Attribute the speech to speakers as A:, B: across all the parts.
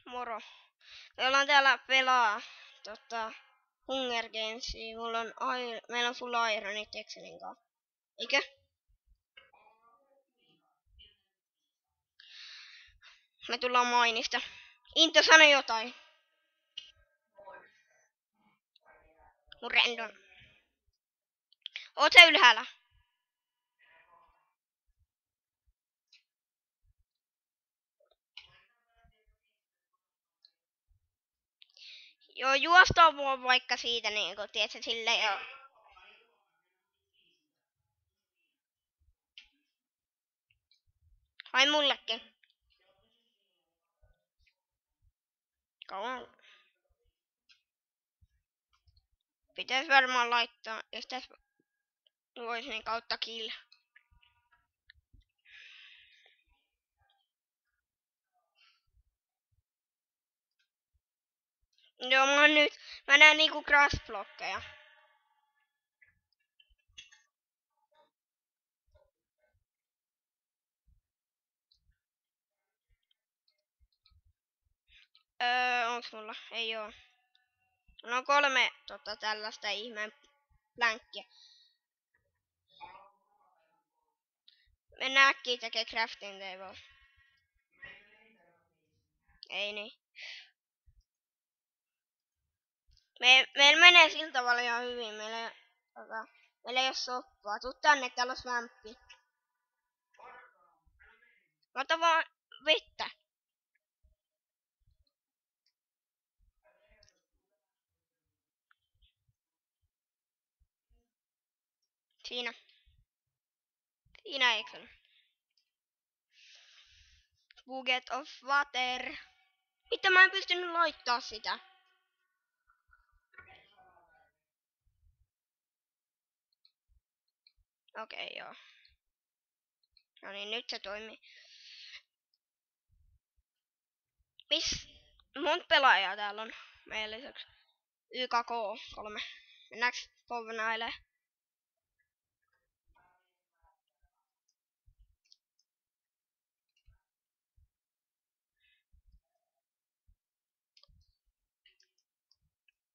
A: Moro. Me ollaan täällä pelaa Hunger Gamesia. Meillä on full ironit Excelin kanssa. Eikö? Me tullaan mainista. Into, sano jotain. Mun random. Oot sä ylhäällä? Joo, juostaa voi vaikka siitä niinku, tiedätkö, silleen joo. Ai mullekin. Kauan. Pitäis varmaan laittaa, jos tässä vois niin kautta kill. Joo, mä näen niinku grassblockeja. Onks mulla? Ei oo. Mulla on 3 tällaista ihmeen länkkiä. Mennään äkkiä tekee crafting table. Ei niin. Meillä menee sillä tavalla ihan hyvin. Meillä ei oo soppaa. Tuu tänne, täällä on svamppi. Ota vaan vettä. Siinä. Siinä Excel. Bucket of water. Mitä mä en pystynyt laittaa sitä? Okei, joo. No niin, nyt se toimii. Monta pelaajaa täällä on meidän lisäksi? YKK 3. Mennäänkö povnailee?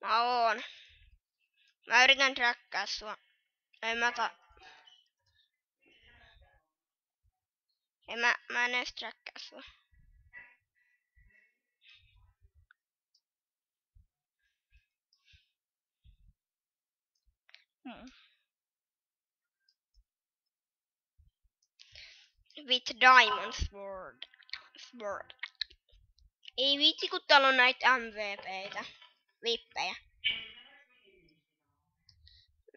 A: Mä oon. Mä yritän trackkaa sua. Mä en edes trackkaa sua. With diamond sword. Ei vitsi, kun täällä on näitä MVPitä. Vippejä.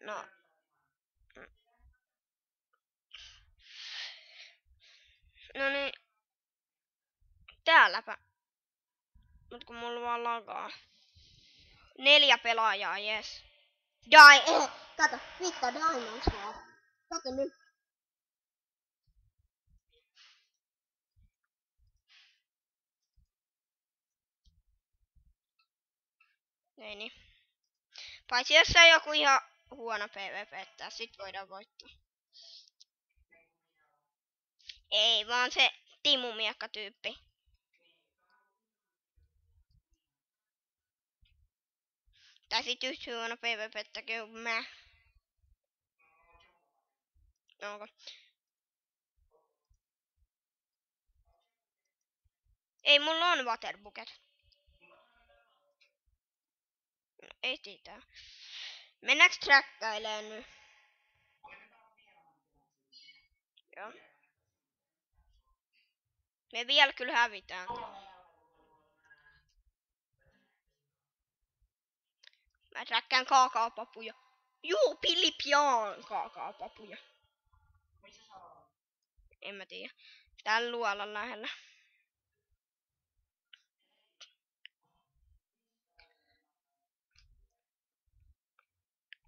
A: No niin. Täälläpä. Mut kun mulla vaan lagaa. 4 pelaajaa, jes. Kato, vittu diamond sword. Kato nyt. Ei niin. Paitsi jos on joku ihan huono PvP, että sit voidaan voittaa. Ei, vaan se Timu Miekka-tyyppi. Tai sit yhtä huono PvP-täkin kuin mä. Onko? Ei, mulla on water bucket. No, ei siitä. Mennäänkö trackkaileen nyt? Joo. Me vielä kyllä hävitään. Mä trackkaan kaakaopapuja. Juu, Pilipiaan kaakaopapuja. En mä tiedä. Täällä luolan lähellä.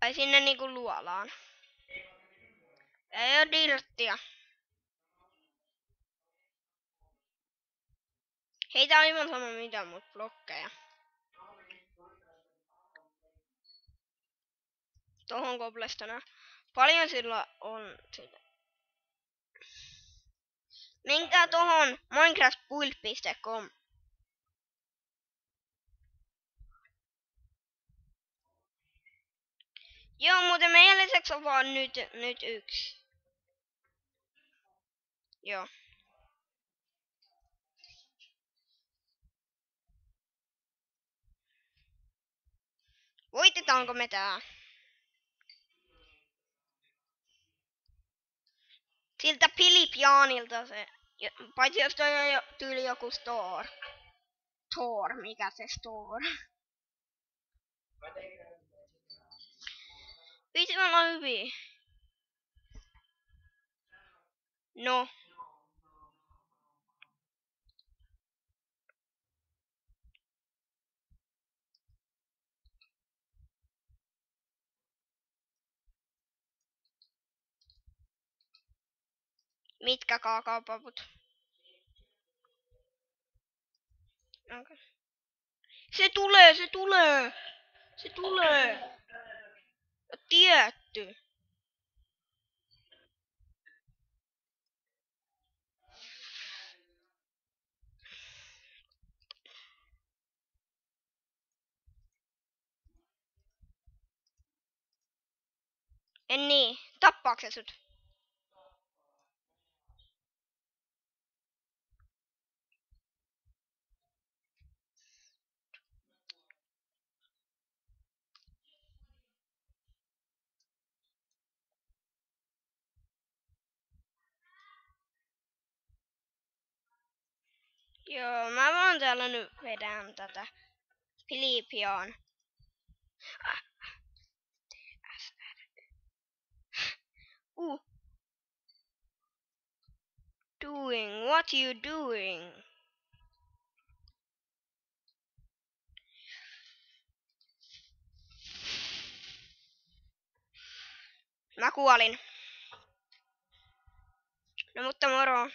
A: Ai sinne niinku luolaan. Ei oo dirttiä. Heitä on aivan sama mitä mut blokkeja. Tohon koblestona. Paljon sillä on sitä. Menkää tohon minecraftbuild.com. Joo, muuten meidän lisäksi on vaan nyt yksi. Joo. Voitetaanko me tää? Siltä Philip Jaanilta se. Paitsi jos toi on tyyli joku store. Thor, mikä se store? Vitsi me ollaan hyviä. No. Mitkä kaakaopaput? Okay. Se tulee! Se tulee! Tietty. En niin. Tappaako se sut? Joo, mä vaan täällä nyt vedän tätä Filipiaan. Doing? What you doing? Mä kuolin. No mutta moro.